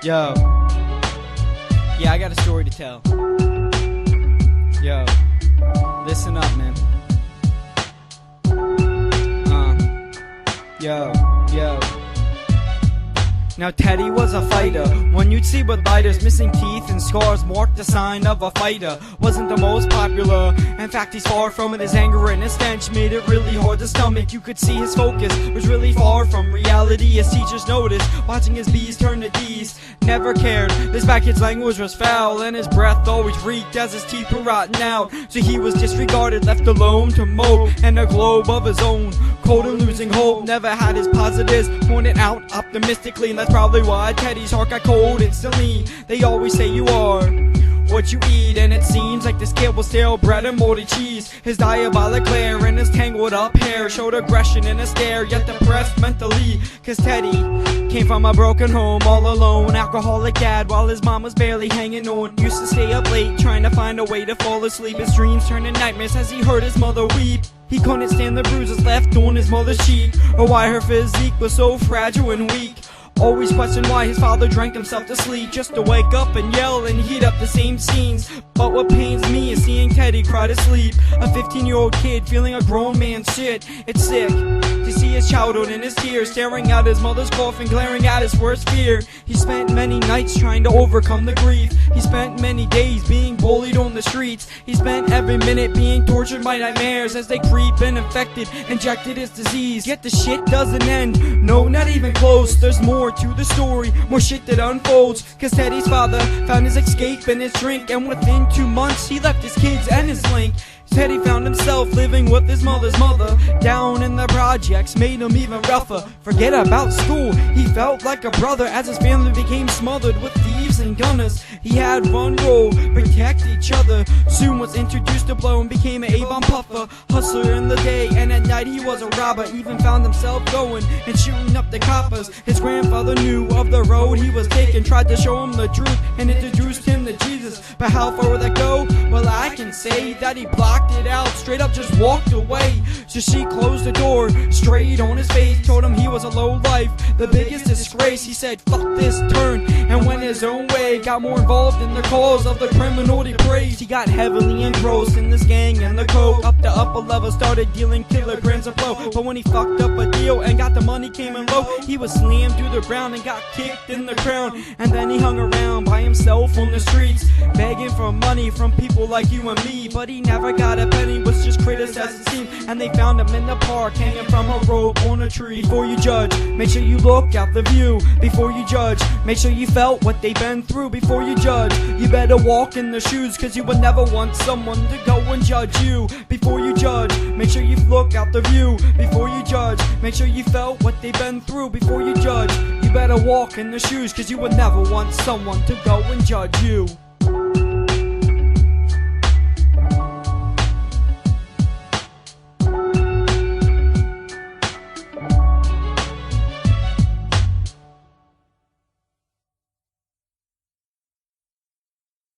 Yo. Yeah, I got a story to tell. Yo. Listen up, man. Yo. Now Teddy was a fighter, one you'd see with lighters. Missing teeth and scars marked the sign of a fighter. Wasn't the most popular, in fact he's far from it. His anger and his stench made it really hard to stomach. You could see his focus was really far from reality. His teachers noticed, watching his B's turn to D's. Never cared, this bad kid's language was foul, and his breath always reeked as his teeth were rotting out. So he was disregarded, left alone to mope in a globe of his own. Cold and losing hope, never had his positives pointed out optimistically. And that's probably why Teddy's heart got cold instantly. They always say you are what you eat, and it seems like this kid was stale bread and moldy cheese. His diabolic glare and his tangled up hair showed aggression in his stare, yet depressed mentally. Cause Teddy came from a broken home, all alone, alcoholic dad while his mom was barely hanging on. Used to stay up late trying to find a way to fall asleep. His dreams turned to nightmares as he heard his mother weep. He couldn't stand the bruises left on his mother's cheek, or why her physique was so fragile and weak. Always questioned why his father drank himself to sleep, just to wake up and yell and heat up the same scenes. But what pains me is seeing Teddy cry to sleep. A 15-year-old kid feeling a grown man's shit. It's sick to see his childhood in his tears, staring at his mother's coffin, glaring at his worst fear. He spent many nights trying to overcome the grief. He spent many days being bullied on the streets. He spent every minute being tortured by nightmares as they creep and infected, injected his disease. Yet the shit doesn't end, no, not even close. There's more to the story, more shit that unfolds. Cause Teddy's father found his escape in his drink, and within 2 months he left his kids and his link. Teddy found himself living with his mother's mother. Down in the projects made him even rougher. Forget about school, he felt like a brother as his family became smothered with thieves and gunners. He had one role, protect each other. Soon was introduced to blow and became an A-bomb puffer. Hustler in the day, and at night he was a robber. Even found himself going and shooting up the coppers. His grandfather knew of the road he was taking, tried to show him the truth and introduced him to Jesus. But how far would that go? Well, I can say that he blocked it out, straight up just walked away. So she closed the door straight on his face, told him he was a low life, the biggest disgrace. He said fuck this, turn and went his own way. Got more involved in the cause of the criminal he praised. He got heavily engrossed in this gang and the coke. Up the upper level, started dealing kilograms of blow. But when he fucked up a deal and got the money came in low, he was slammed to the ground and got kicked in the crown. And then he hung around by himself on the streets, begging for money from people like you and me. But he never got a penny, was just criticized it seemed. And they found him in the park, hanging from a rope on a tree. Before you judge, make sure you look out the view. Before you judge, make sure you felt what they've been through. Before you judge, you better walk in the shoes, cause you would never want someone to go and judge you. Before you judge, make sure you look out the view. Before you judge, make sure you felt what they've been through. Before you judge, you better walk in the shoes, cause you would never want someone to go and judge you.